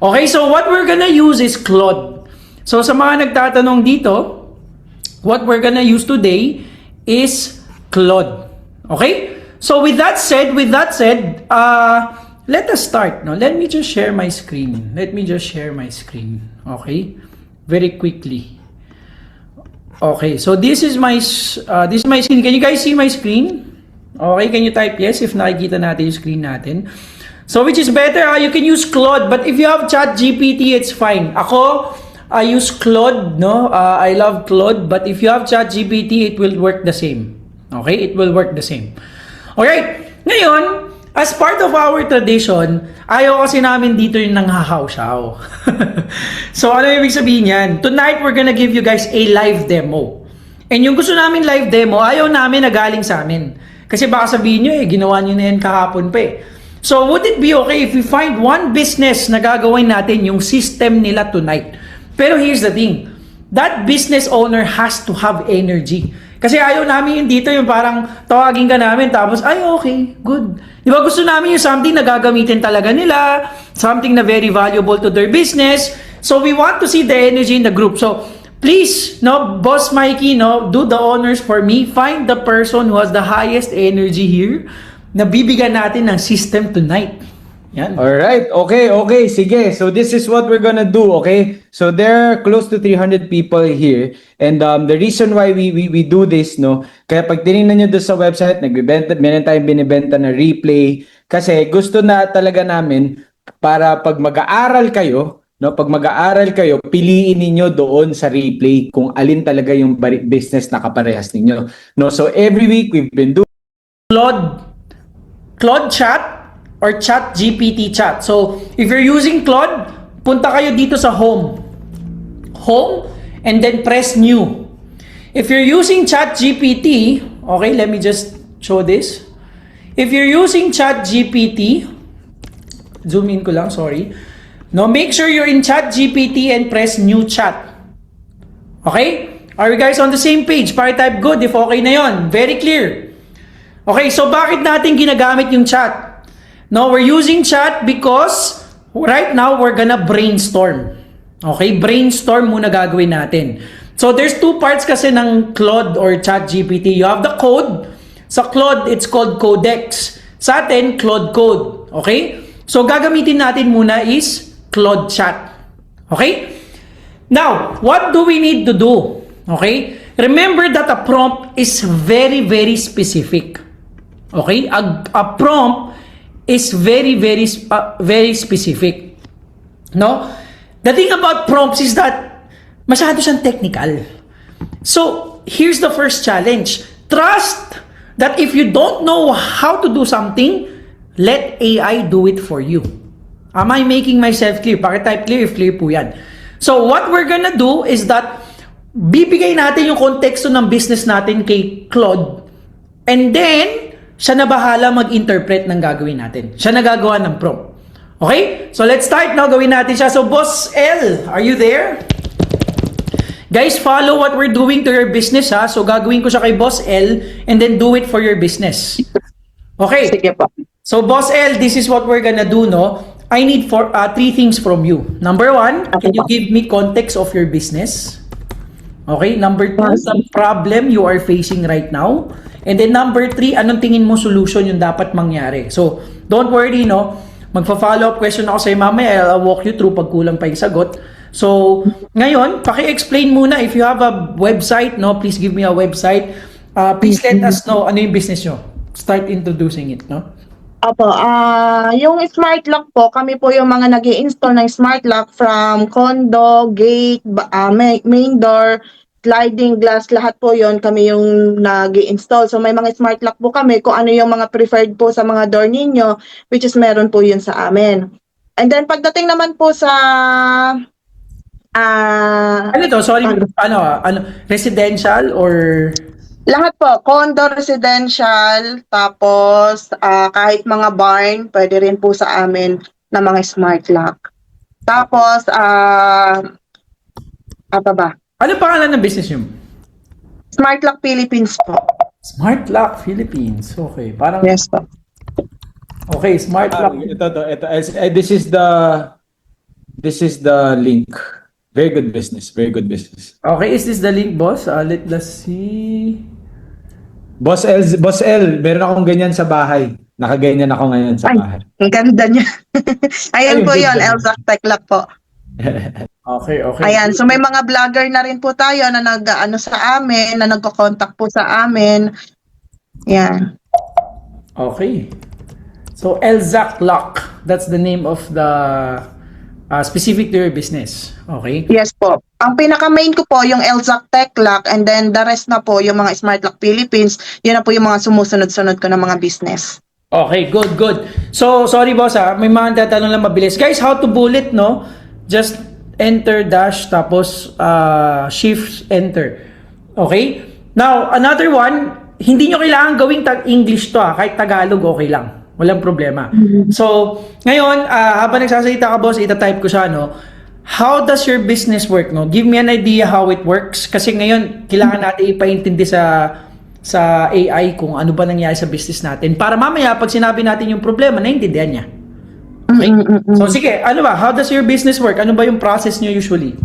Okay, so what we're gonna use is Claude. So sa mga nagtatanong dito, what we're gonna use today is Claude. Okay? So with that said, let us start. No, let me just share my screen. Okay, very quickly. Okay, so this is my screen. Can you guys see my screen? Okay, can you type yes if nakikita natin yung screen natin? So which is better? You can use Claude, but if you have ChatGPT, it's fine. Ako, I use Claude, no? I love Claude, but if you have ChatGPT, it will work the same. Okay, it will work the same. Alright, ngayon, as part of our tradition, ayaw kasi namin dito yung nanghahaw-shaw. So ano ibig sabihin yan? Tonight, we're gonna give you guys a live demo. And yung gusto namin live demo, ayaw namin na galing sa amin. Kasi baka sabihin nyo ginawa nyo na yan kahapon pa eh. So would it be okay if we find one business na gagawin natin yung system nila tonight? Pero here's the thing, that business owner has to have energy. Kasi ayaw namin yung dito yung parang tawagin ka namin tapos, ay okay, good. Di ba gusto namin yung something na gagamitin talaga nila, something na very valuable to their business. So we want to see the energy in the group. So please, no, Boss Mikey, no, do the honors for me. Find the person who has the highest energy here na bibigyan natin ng system tonight. Yan. Alright, okay, sige. So this is what we're gonna do, okay? So there are close to 300 people here. And the reason why we do this, no? Kaya pag tinignan nyo doon sa website, meron tayong binibenta na replay. Kasi gusto na talaga namin para pag mag-aaral kayo, no? Pag mag-aaral kayo, piliin ninyo doon sa replay kung alin talaga yung business na kaparehas ninyo. No? So every week we've been doing Claude Chat or ChatGPT Chat. So, if you're using Claude, punta kayo dito sa Home, and then press New. If you're using ChatGPT, okay, let me just show this. If you're using ChatGPT, zoom in ko lang, sorry. No, make sure you're in ChatGPT and press New Chat. Okay? Are you guys on the same page? Type good if okay na yon. Very clear. Okay, so bakit natin ginagamit yung chat? No, we're using chat because right now we're gonna brainstorm. Okay, brainstorm muna gagawin natin. So there's two parts kasi ng Claude or ChatGPT. You have the code. Sa Claude, it's called Codex. Sa atin, Claude Code. Okay? So gagamitin natin muna is Claude Chat. Okay? Now, what do we need to do? Okay? Remember that a prompt is very, very specific. Okay? A prompt is very, very specific. No? The thing about prompts is that masyado siyang technical. So, here's the first challenge. Trust that if you don't know how to do something, let AI do it for you. Am I making myself clear? Pakitype clear if clear po yan. So, what we're gonna do is that bibigay natin yung konteksto ng business natin kay Claude, and then siya na bahala mag-interpret ng gagawin natin. Siya na gagawa ng prompt. Okay? So let's start now. Gawin natin siya. So Boss L, are you there? Guys, follow what we're doing to your business ha. So gagawin ko siya kay Boss L and then do it for your business. Okay? Sige po. So Boss L, this is what we're gonna do, no? I need three things from you. Number one, can you give me context of your business? Okay? Number two, the problem you are facing right now. And then number 3, anong tingin mo solution yung dapat mangyari? So, don't worry, no? Magpa-follow up question ako sa'yo mamaya. I'll walk you through pag kulang pa yung sagot. So, ngayon, paki-explain muna. If you have a website, no? Please give me a website. Please let us know ano yung business nyo. Start introducing it, no? Opo, yung smart lock po, kami po yung mga nag-i-install ng smart lock from condo, gate, main door, sliding glass, lahat po yon kami yung nag-i-install. So may mga smart lock po kami kung ano yung mga preferred po sa mga door ninyo, which is meron po yun sa amin. And then pagdating naman po sa Ano to? Sorry, residential or lahat po, condo, residential, tapos kahit mga barn, pwede rin po sa amin na mga smart lock. Tapos apa ba? ano pangalan ng business nyo? Smart Lock Philippines po. Smart Lock Philippines. Okay, parang Yes po. okay, Smart Lock. Ito. This is the This is the link. Very good business. Very good business. Okay, is this the link, boss? Let's see. Boss L, meron akong ganyan sa bahay. Nakaganyan ako ngayon sa Ay, bahay. ang ganda niya. Ayan Ay, po ang yun, ganda. Elzac Techlock po. Okay. Ayan, so may mga vlogger na rin po tayo na nag-ano sa amin, na nagko-contact po sa amin. Yan. Okay. So, Elzac Lock. That's the name of the specific to your business. Okay? Yes po. Ang pinaka-main ko po yung Elzac Techlock, and then the rest na po yung mga Smart Lock Philippines. Yun na po yung mga sumusunod-sunod ko ng mga business. Okay, good. So, sorry boss may mga tatanong lang mabilis. Guys, how to bullet, no? Just enter dash tapos shift enter. Okay? Now, another one, hindi nyo kailangan gawing English to kahit Tagalog okay lang. Walang problema. So, ngayon, habang nagsasalita ka boss, itatype ko siya, no? How does your business work, no? Give me an idea how it works. Kasi ngayon, kailangan natin ipaintindi sa AI kung ano ba nangyari sa business natin para mamaya pag sinabi natin yung problema, naiintindihan niya. Okay? So sige, ano ba? How does your business work? Ano ba yung process niyo usually?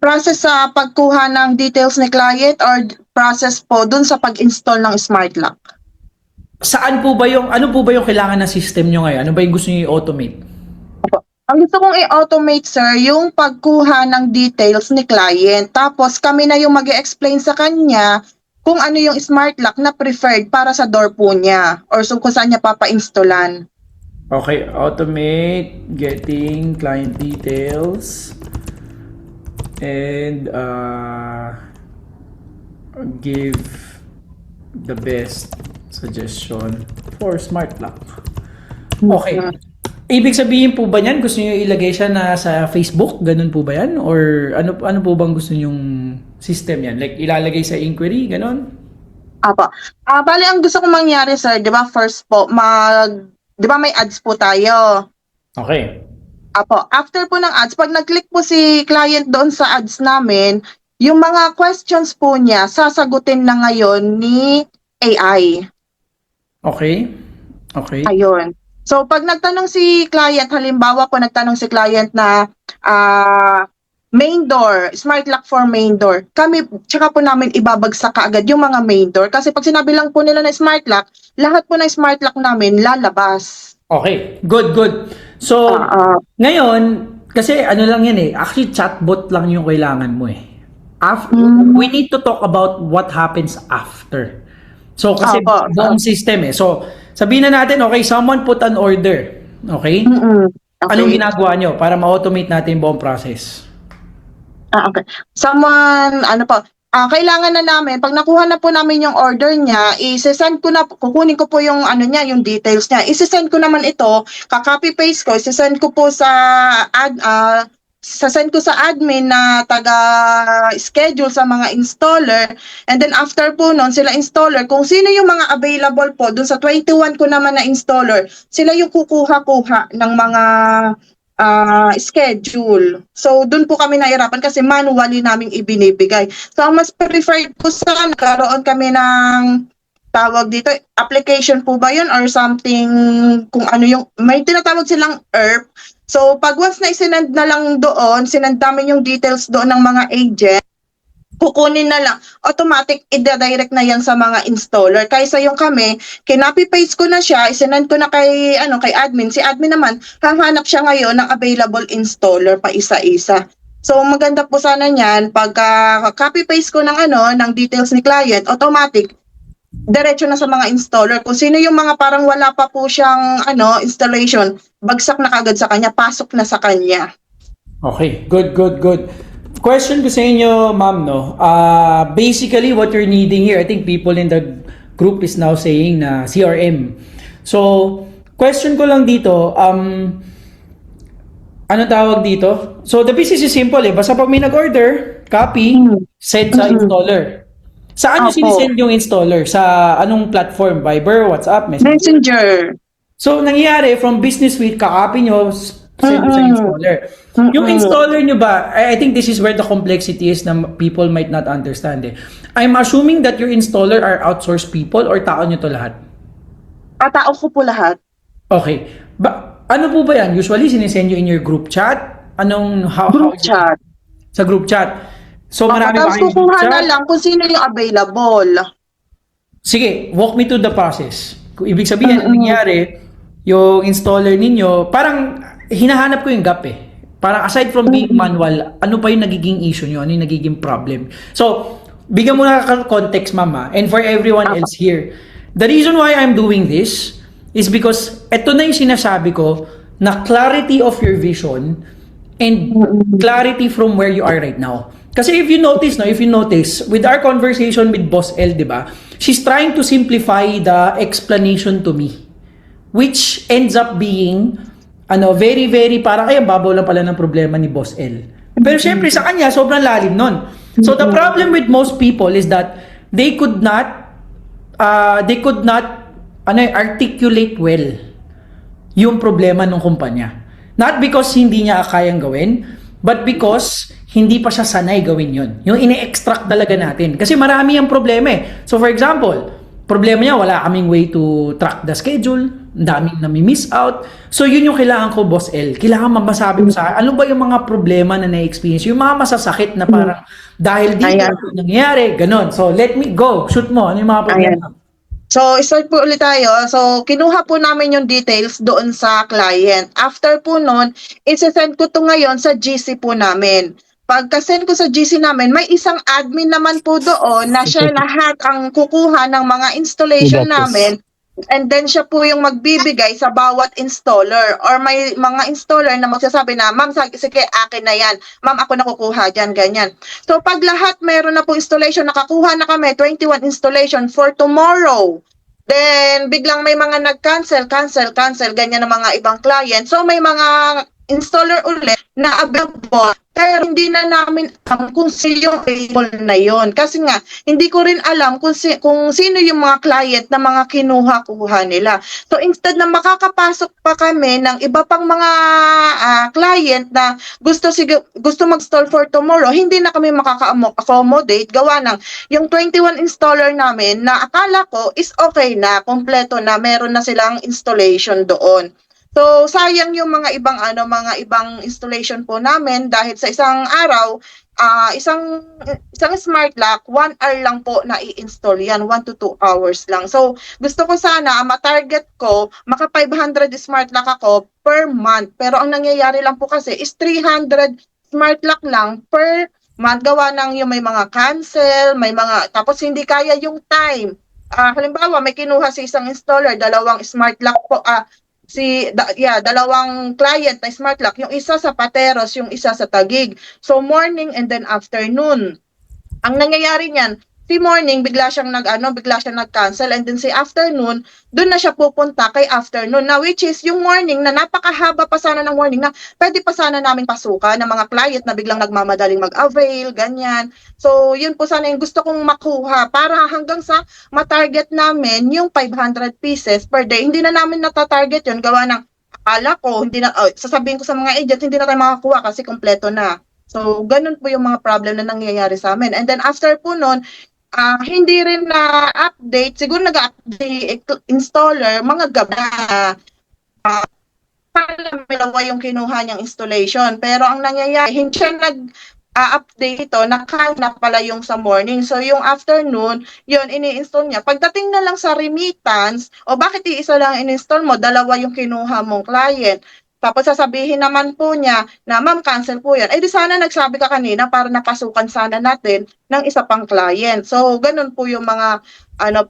Process sa pagkuha ng details ni client or process po dun sa pag-install ng Smart Lock? Saan po ba yung, ano po ba yung kailangan ng system nyo ngayon? Ano ba yung gusto niyo i-automate? Ang gusto kong i-automate, sir, yung pagkuha ng details ni client. Tapos kami na yung mag-explain sa kanya kung ano yung smart lock na preferred para sa door po niya or kung saan niya papa-installan. Okay, automate getting client details and give the best suggestion for smart lock. Okay. Ibig sabihin po ba niyan, gusto niyo ilagay siya na sa Facebook? Ganun po ba yan? Or ano po bang gusto niyong system yan? Like ilalagay sa inquiry, ganun? Apo. Bali, ang gusto kong mangyari, sir, di ba, first po, di ba may ads po tayo? Okay. Apo. After po ng ads, pag nag-click po si client doon sa ads namin, yung mga questions po niya, sasagutin na ngayon ni AI. Okay. Ayun. So, pag nagtanong si client, halimbawa po nagtanong si client na main door, smart lock for main door, kami, tsaka po namin ibabagsak kaagad yung mga main door. Kasi pag sinabi lang po nila na smart lock, lahat po ng smart lock namin lalabas. Okay. Good. So, ngayon, kasi ano lang yan actually chatbot lang yung kailangan mo we need to talk about what happens after. So, kasi buong system So, sabihin na natin, okay, someone put an order. Okay? Okay. Anong ginagawa nyo para ma-automate natin yung buong process? Okay. Someone, kailangan na namin, pag nakuha na po namin yung order niya, isi-send ko na, kukunin ko po yung yung details niya. Isi-send ko naman ito, ka-copy paste ko, isi-send ko po sasend ko sa admin na taga-schedule sa mga installer, and then after po nun, sila installer, kung sino yung mga available po, dun sa 21 ko naman na installer, sila yung kukuha-kuha ng mga schedule. So, dun po kami nahirapan kasi manually naming ibinibigay. So, ang mas preferred ko sa nagkaroon kami ng tawag dito, application po ba yun or something, kung ano yung, may tinatawag silang ERP. So, pag once na isinend na lang doon, sinend namin yung details doon ng mga agent, kukunin na lang, automatic i-direct na yan sa mga installer. Kaysa yung kami, kinopy-paste ko na siya, isinend ko na kay admin. Si admin naman, hahanap siya ngayon ng available installer pa isa-isa. So, maganda po sana niyan, pagka copy-paste ko ng details ni client, automatic, diretso na sa mga installer. Kung sino yung mga parang wala pa po siyang installation, bagsak na kagad sa kanya, pasok na sa kanya. Okay, good. Question ko sa inyo, ma'am, basically what you're needing here, I think people in the group is now saying na CRM. So, question ko lang dito, ano tawag dito? So, the business is simple basta pag may nag-order, copy, send sa installer. Saan nyo sinisend yung installer? Sa anong platform? Viber, WhatsApp, Messenger. So, nangyayari, from business suite, kakopy nyo, send sa installer. Yung installer nyo ba, I think this is where the complexity is na people might not understand I'm assuming that your installer are outsourced people or tao nyo to lahat? Tao ko po lahat. Okay. Ano po ba yan? Usually, sinisend nyo in your group chat? how Group chat. sa group chat. So marami ba Tapos kayong group kukuha na chat? lang kung sino yung available. Sige, walk me through the process. Kung ibig sabihin, ang nangyari, yung installer ninyo, parang hinahanap ko yung gap eh. Parang aside from being manual, ano pa yung nagiging issue nyo? Ano yung nagiging problem? So, bigyan mo na context, mama, and for everyone else here. The reason why I'm doing this is because eto na yung sinasabi ko na clarity of your vision and clarity from where you are right now. Kasi if you notice, with our conversation with Boss L, di ba, she's trying to simplify the explanation to me, which ends up being, very, very, parang, ay, ang babaw lang pala ng problema ni Boss L. Pero syempre, sa kanya, sobrang lalim nun. So, the problem with most people is that they could not articulate well yung problema ng kumpanya. Not because hindi niya kayang gawin, but because hindi pa siya sanay gawin yun. Yung ine-extract talaga natin. Kasi marami ang problema eh. So for example, problema niya, wala kaming way to track the schedule, ang daming nami-miss out. So yun yung kailangan ko, Boss L. Kailangan masabi mo sa ano ba yung mga problema na na-experience, yung mga masasakit na parang dahil dito nangyayari, ganon. So let me go, shoot mo, ano yung mga problema? So, start po ulit tayo. So, kinuha po namin yung details doon sa client. After po nun, isi-send ko to ngayon sa GC po namin. Pagka-send ko sa GC namin, may isang admin naman po doon na siya lahat ang kukuha ng mga installation namin. And then siya po yung magbibigay sa bawat installer, or may mga installer na magsasabi na, ma'am, sige, akin na yan. Ma'am, ako na kukuha dyan, ganyan. So pag lahat meron na po installation, nakakuha na kami 21 installation for tomorrow. Then biglang may mga nag-cancel, ganyan ng mga ibang client. So may mga installer ulit na available, pero hindi na namin alam kung sino yung available na yon. Kasi nga, hindi ko rin alam kung sino yung mga client na mga kinuha-kuha nila. So instead na makakapasok pa kami ng iba pang mga client na gusto mag-install for tomorrow, hindi na kami makaka-accommodate gawa ng yung 21 installer namin na akala ko is okay na, kompleto na, meron na silang installation doon. So sayang yung mga ibang installation po namin dahil sa isang araw, isang smart lock, 1 hour lang po na i-install yan, 1 to 2 hours lang. So gusto ko sana ma-target ko, maka 500 smart lock ako per month. Pero ang nangyayari lang po kasi is 300 smart lock lang per month. Gawa ng yung may mga cancel, tapos hindi kaya yung time. Halimbawa, may kinuha si isang installer, dalawang smart lock po, dalawang client na smart lock, yung isa sa Pateros, yung isa sa Taguig. So morning and then afternoon. Ang nangyayari niyan, si morning bigla siyang nag-cancel, and then si afternoon, doon na siya pupunta kay afternoon. Na which is yung morning na napakahaba pa sana ng morning na pwede pa sana namin pasukan ng mga client na biglang nagmamadaling mag-avail, ganyan. So yun po sana yung gusto kong makuha para hanggang sa matarget namin yung 500 pieces per day. Hindi na namin natatarget yun, gawa ng akala ko, sasabihin ko sa mga agent, hindi na tayo makakuha kasi kompleto na. So ganun po yung mga problem na nangyayari sa amin. And then after po nun, hindi rin na-update, siguro nag-update installer, mga gabi na dalawa yung kinuha niyang installation. Pero ang nangyayari, hindi siya nag-update ito, nakain na pala yung sa morning. So yung afternoon, yun, ini-install niya. Pagdating na lang sa remittance, bakit iisa lang in-install mo? Dalawa yung kinuha mong client. Tapos sasabihin naman po niya na, ma'am, cancel po yan. Di sana nagsabi ka kanina para napasukan sana natin ng isa pang client. So, ganun po yung mga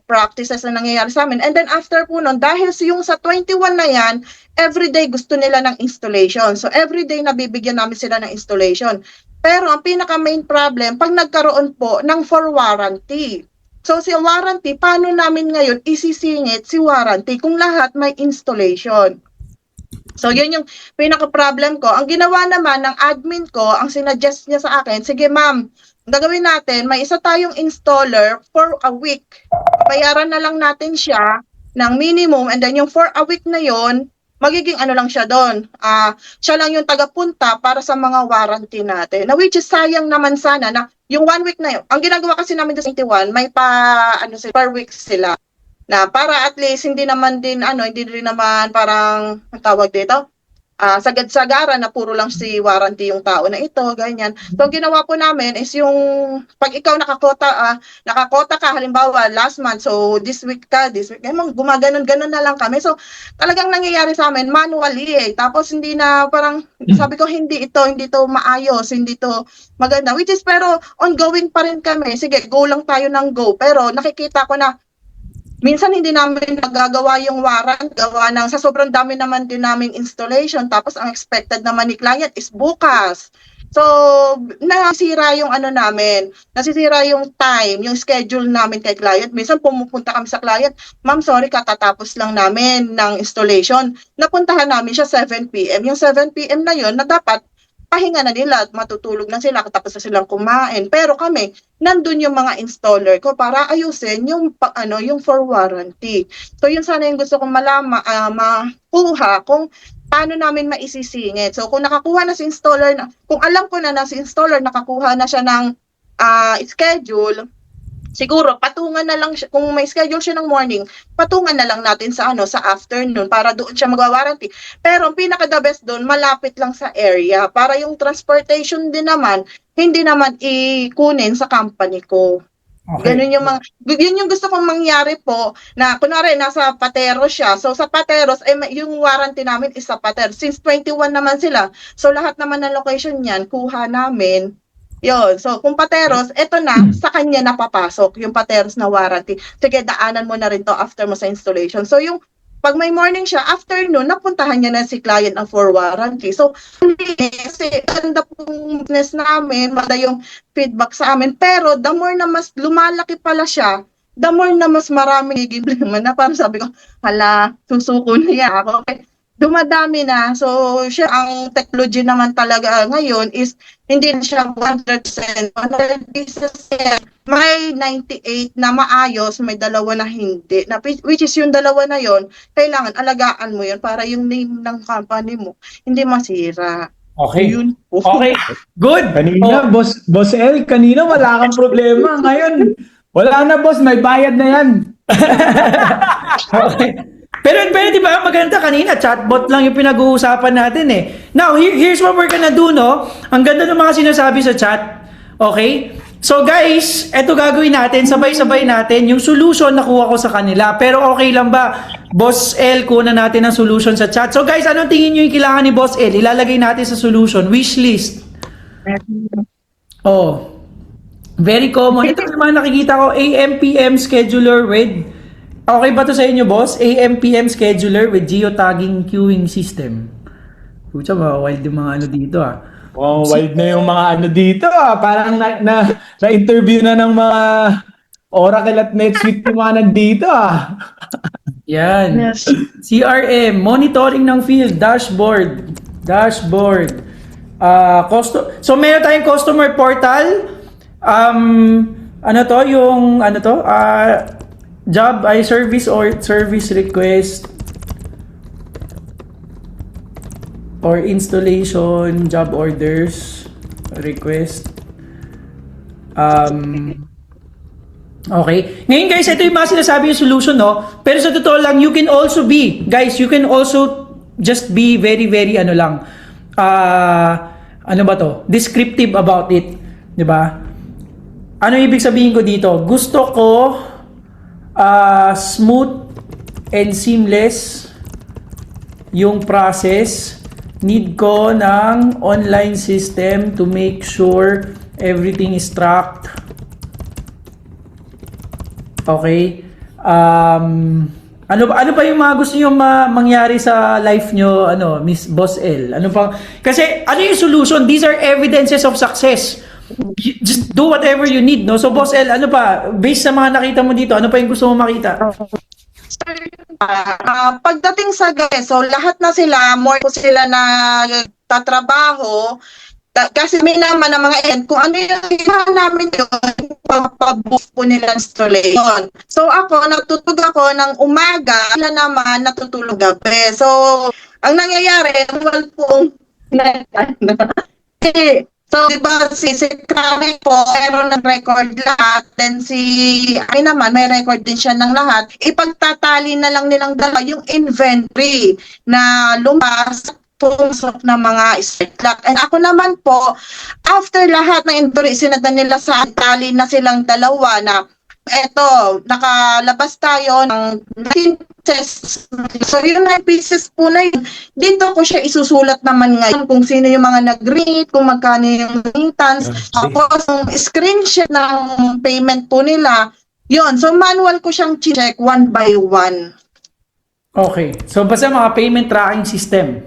practices na nangyayari sa amin. And then after po nun, dahil yung sa 21 na yan, everyday gusto nila ng installation. So, everyday nabibigyan namin sila ng installation. Pero ang pinaka-main problem, pag nagkaroon po ng for warranty. So, si warranty, paano namin ngayon isisingit si warranty kung lahat may installation? So, yun yung pinaka-problem ko. Ang ginawa naman ng admin ko, ang sinuggest niya sa akin, sige ma'am, gagawin natin, may isa tayong installer for a week. Bayaran na lang natin siya ng minimum, and then yung for a week na yon, magiging lang siya doon. Siya lang yung tagapunta para sa mga warranty natin. Na which is sayang naman sana na yung 1 week na yun. Ang ginagawa kasi namin sa 21, may per week sila. Na para at least hindi rin naman parang ang tawag dito, sagad-sagaran na puro lang si warranty yung tao na ito, ganyan. So, ang ginawa po namin is yung, pag ikaw nakakota ka, halimbawa, last month, so this week, gumaganon-ganon na lang kami. So, talagang nangyayari sa amin, manually eh. Tapos, hindi na parang, sabi ko, hindi to maayos, hindi to maganda. Which is, pero, ongoing pa rin kami. Sige, go lang tayo ng go. Pero, nakikita ko na, minsan hindi namin nagagawa yung warrant, gawa ng sa sobrang dami naman din naming installation, tapos ang expected naman ni client is bukas. So, nasisira yung nasisira yung time, yung schedule namin kay client. Minsan pumupunta kami sa client, ma'am, sorry, katatapos lang namin ng installation. Napuntahan namin siya 7 p.m. Yung 7 p.m. na yun, na dapat pahinga na nila at matutulog na sila, tapos na silang kumain. Pero kami, nandun yung mga installer ko para ayusin yung yung for warranty. So yun sana yung gusto kong makuha kung paano namin maisisingit. So kung nakakuha na si installer, kung alam ko na si installer nakakuha na siya ng schedule, siguro patungan na lang siya, kung may schedule siya ng morning, patungan na lang natin sa sa afternoon para doon siya magwa-warranty. Pero ang pinaka the best doon, malapit lang sa area para yung transportation din naman hindi naman ikunin sa company ko. Okay. Yun yung gusto kong mangyari po, na kunwari nasa Pateros siya. So sa Pateros, yung warranty namin is sa Pateros. Since 21 naman sila, so lahat naman ng location niyan, kuha namin. Yun. So, kung Pateros, eto na, sa kanya napapasok yung Pateros na warranty. Sige, daanan mo na rin to after mo sa installation. So, yung pag may morning siya, afternoon, napuntahan niya na si client ang for warranty. So, kasi ganda pong business namin, maganda yung feedback sa amin. Pero, the more na mas lumalaki pala siya, the more na mas maraming problema na parang sabi ko, hala, susuko na yan ako. Okay. Dumadami na. So, siya, ang technology naman talaga ngayon is hindi na siya 100%. 100 pieces may 98 na maayos, may dalawa na hindi. Which is yung dalawa na yon, kailangan alagaan mo yun para yung name ng company mo hindi masira. Okay. Yun po. Okay. Good. Kanina, Boss L, kanina wala kang problema. Ngayon, wala na boss, may bayad na yan. Okay. Pero di ba, maganda kanina, chatbot lang yung pinag-uusapan natin eh. Now, here's what we're gonna do, no? Ang ganda ng mga sinasabi sa chat. Okay? So guys, eto gagawin natin, sabay-sabay natin. Yung solution nakuha ko sa kanila. Pero okay lang ba? Boss L, kuna natin ang solution sa chat. So guys, anong tingin nyo yung kailangan ni Boss L? Ilalagay natin sa solution. Wish list. Oh. Very common. Ito naman nakikita ko, AM/PM scheduler with... Okay ba to sa inyo, boss? AM/PM scheduler with geotagging queuing system. Pucha, wild yung mga dito ah. Wow, wild na yung mga dito ah. Parang na-interview na ng mga Oracle at NetSuite yung mga nandito ah. Yan. Yes. CRM, monitoring ng field, dashboard. So meron tayong customer portal. Job ay service or service request or installation, job orders, request. Okay. Ngayon guys, ito yung mga sinasabi yung solution, no? Pero sa totoo lang, you can also just be very, very descriptive about it. Diba? Ano ibig sabihin ko dito? Gusto ko smooth and seamless yung process. Need ko ng online system to make sure everything is tracked. Okay. Ano pa yung mga gusto niyo mangyari sa life nyo, Miss Boss L? Kasi ano yung solution? These are evidences of success. Just do whatever you need, no? So Boss L, based sa mga nakita mo dito, ano pa yung gusto mo makita? Pagdating sa guys, so lahat na sila, more po sila na tatrabaho, kasi may naman ng mga end, kung ano yung ilan namin yun, papabook po nila installation. So ako, natutulog ako ng umaga, sila naman natutulog gabi. So, ang nangyayari, wala pong so, diba, si Karen po, meron ng record lahat, then ay naman, may record din siya ng lahat. Ipagtatali na lang nilang dalawa yung inventory na lumabas tools of na mga smart lock. And ako naman po, after lahat ng inventory, sinatan nila sa tali na silang dalawa na eto, nakalabas tayo ng 19 pieces. So yung 9 pieces po na yun, dito ko siya isusulat naman ngayon kung sino yung mga nag-rate, kung magkano yung maintenance. Tapos yung screenshot ng payment po nila, yun. So manual ko siyang check one by one. Okay. So, basta mga payment tracking system.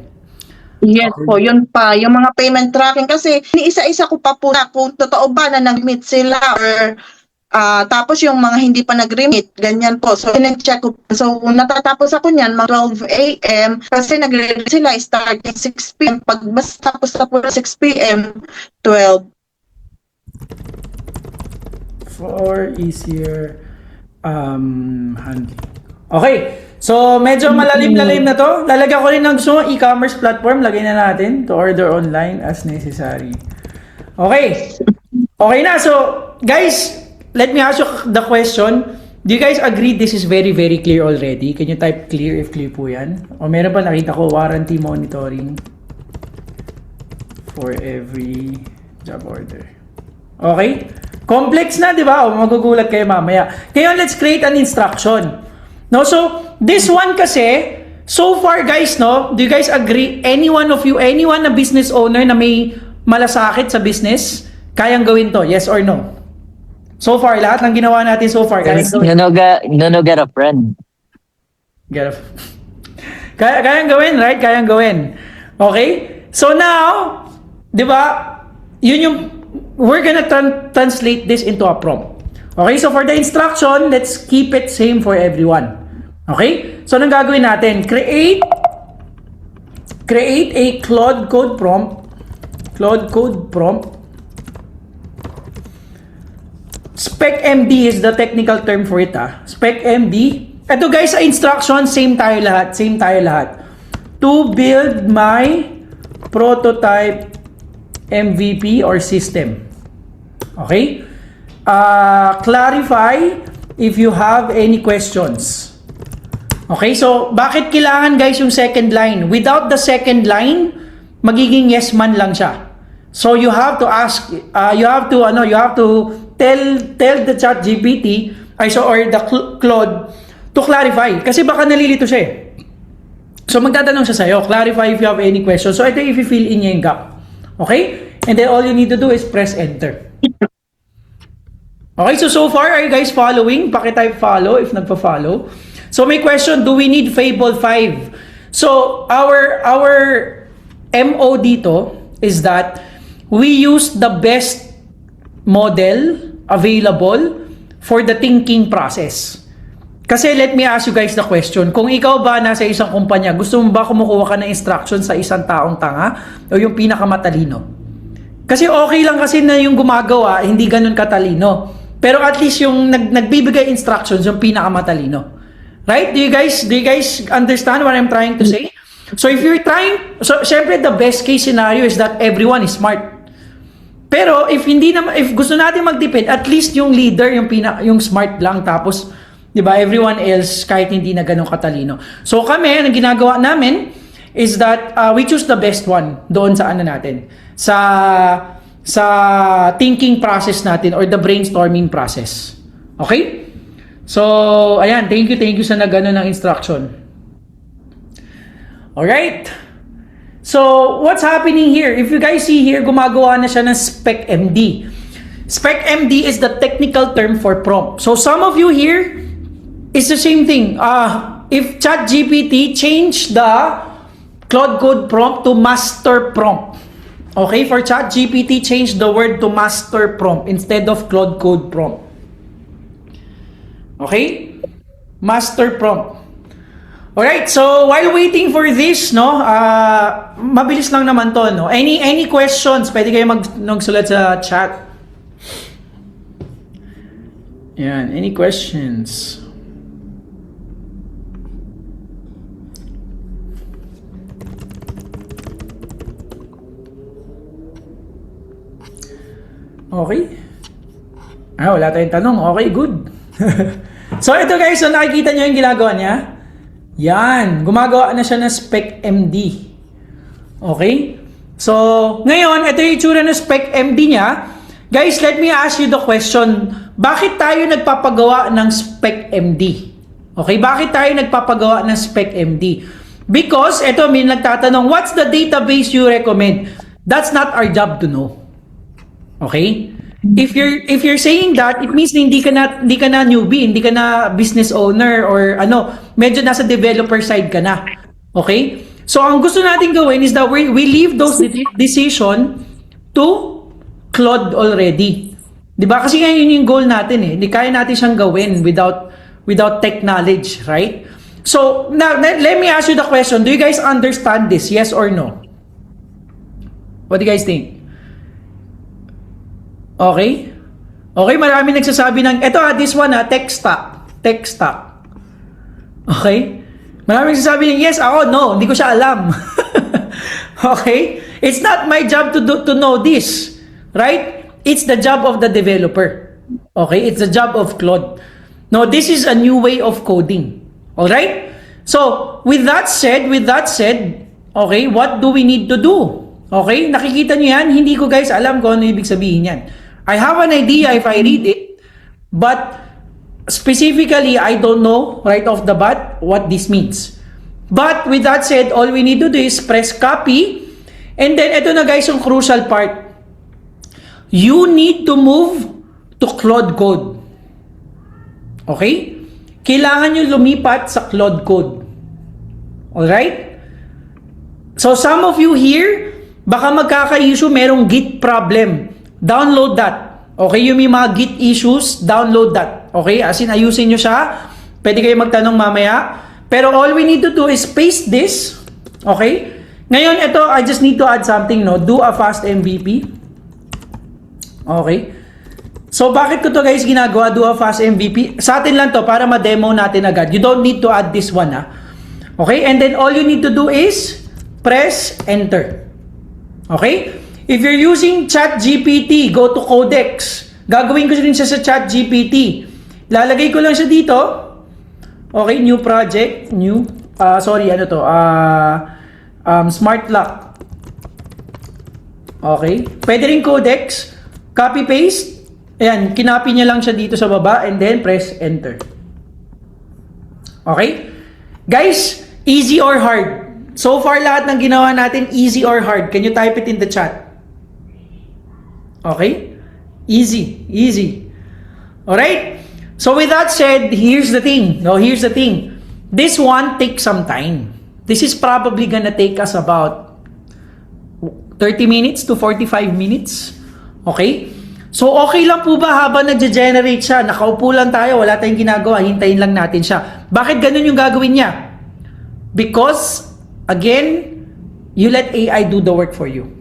Yes po, yun pa. Yung mga payment tracking kasi ni-isa-isa ko pa po na kung totoo ba na nag-meet sila or tapos yung mga hindi pa nag-remit, ganyan po. So, in-check ko. So, natatapos ako niyan, mga 12 a.m. kasi nag-remit sila starting 6 p.m. Pag basta tapos na po 6 p.m., 12. For easier handling. Okay. So, medyo malalim-lalim na to. Lalagyan ko rin ng gusto mong e-commerce platform. Lagay na natin to order online as necessary. Okay. Okay na. So, guys, let me ask you the question. Do you guys agree this is very, very clear already? Can you type clear if clear po yan? O meron pa nakita ko, warranty monitoring for every job order. Okay? Complex na, di ba? O magugulat kayo mamaya. Ngayon, let's create an instruction. No, so this one kasi, so far guys, no, do you guys agree? Any one of you, anyone na business owner na may malasakit sa business, kayang gawin to, yes or no? So far, lahat ng ginawa natin so far, kayang gawin. No, get a friend. Get a... kayang gawin, right? Kayang gawin. Okay? So now, di ba, yun yung, we're gonna translate this into a prompt. Okay, so for the instruction, let's keep it same for everyone. Okay? So, anong gagawin natin? Create a Claude Code prompt. Spec MD is the technical term for it. Spec MD. Ito guys, sa instruction, same tayo lahat. To build my prototype MVP or system. Okay? Clarify if you have any questions. Okay, so bakit kailangan guys yung second line? Without the second line, magiging yes man lang siya. So you have to ask, you have to tell the ChatGPT or the Claude to clarify. Kasi baka nalilito siya eh. So magtatanong siya sa'yo, clarify if you have any questions. So ito if you fill in niya yung gap. Okay? And then all you need to do is press enter. Okay, so far, are you guys following? Pakitype follow if nagpa-follow. So may question, do we need Fable 5? So our MO dito is that we use the best model available for the thinking process. Kasi let me ask you guys the question, kung ikaw ba nasa isang kumpanya, gusto mo ba kumukuha ka ng instruction sa isang taong tanga o yung pinakamatalino? Kasi okay lang kasi na yung gumagawa, hindi ganun katalino. Pero at least yung nagbibigay instructions yung pinakamatalino. Right? Do you guys understand what I'm trying to say? So if you're trying, so syempre the best case scenario is that everyone is smart. Pero if gusto natin magtipid, at least yung leader yung smart lang, tapos 'di ba, everyone else kahit hindi na ganun katalino. So kami, ang ginagawa namin is that we choose the best one doon sa ano natin. Sa thinking process natin or the brainstorming process. Okay? So, ayan, thank you sa nagano ng instruction. Alright? So, what's happening here? If you guys see here, gumagawa na siya ng Spec MD. Spec MD is the technical term for prompt. So, some of you here, it's the same thing. If ChatGPT changed the Claude Code prompt to master prompt. Okay, for ChatGPT, change the word to master prompt instead of Claude Code prompt. Okay? Master prompt. Alright, so while waiting for this, no, mabilis lang naman to, no? Any questions? Pwede kayo magsulat sa chat. Yan, any questions? Okay. Wala tayong tanong. Okay, good. So, ito guys, so nakikita nyo yung ginagawa niya? Yan. Gumagawa na siya ng Spec MD. Okay? So, ngayon, ito yung itsura ng Spec MD niya. Guys, let me ask you the question. Bakit tayo nagpapagawa ng Spec MD? Okay, bakit tayo nagpapagawa ng Spec MD? Because, ito, may nagtatanong, what's the database you recommend? That's not our job to know. Okay? If you're saying that, it means na hindi ka na newbie, hindi ka na business owner or medyo nasa developer side ka na. Okay? So ang gusto natin gawin is that we leave those decision to Claude already. 'Di ba? Kasi ngayon yun yung goal natin eh. Hindi kaya natin siyang gawin without tech knowledge, right? So now let me ask you the question. Do you guys understand this? Yes or no? What do you guys think? Okay? Okay, marami nagsasabi ng, this one tech stack. Tech stack. Okay? Marami nagsasabi ng, yes, ako, no, hindi ko siya alam. Okay? It's not my job to know this. Right? It's the job of the developer. Okay? It's the job of Claude. No, this is a new way of coding. Alright? So, with that said, okay, what do we need to do? Okay? Nakikita niyo yan? Hindi ko guys alam kung ano ibig sabihin yan. I have an idea if I read it, but specifically, I don't know right off the bat what this means. But with that said, all we need to do is press copy. And then, ito na guys yung crucial part. You need to move to Claude Code. Okay? Kailangan nyo lumipat sa Claude Code. Alright? So, some of you here, baka magkaka-issue, merong Git problem. Download that. Okay, yung may mga Git issues, download that. Okay, as in ayusin nyo siya. Pwede kayo magtanong mamaya. Pero all we need to do is paste this. Okay? Ngayon, ito, I just need to add something, no? Do a fast MVP. Okay? So, bakit ko to guys ginagawa? Do a fast MVP? Sa atin lang to, para ma-demo natin agad. You don't need to add this one, ha? Okay? And then, all you need to do is press enter. Okay? If you're using ChatGPT, go to Codex. Gagawin ko rin siya sa ChatGPT. Lalagay ko lang siya dito. Okay, new project, Smart Lock. Okay, pwede rin Codex. Copy paste. Ayan, kinopy niya lang siya dito sa baba and then press enter. Okay? Guys, easy or hard? So far lahat ng ginawa natin easy or hard. Can you type it in the chat? Okay? Easy. Alright? So with that said, here's the thing. This one takes some time. This is probably gonna take us about 30 minutes to 45 minutes. Okay? So okay lang po ba habang nagge-generate siya? Nakaupo lang tayo, wala tayong ginagawa, hintayin lang natin siya. Bakit ganun yung gagawin niya? Because, again, you let AI do the work for you.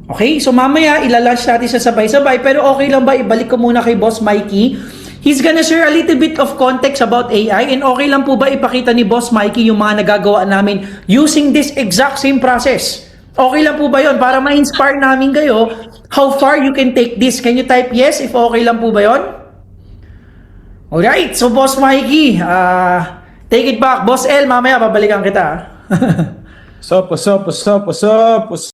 Okay? So mamaya, ilalunch natin siya sabay-sabay. Pero okay lang ba, ibalik ko muna kay Boss Mikey. He's gonna share a little bit of context about AI. And okay lang po ba ipakita ni Boss Mikey yung mga nagagawa namin using this exact same process? Okay lang po ba yun? Para ma-inspire namin kayo how far you can take this. Can you type yes if okay lang po ba yun? Alright, so Boss Mikey, take it back. Boss L, mamaya babalikan kita. What's up?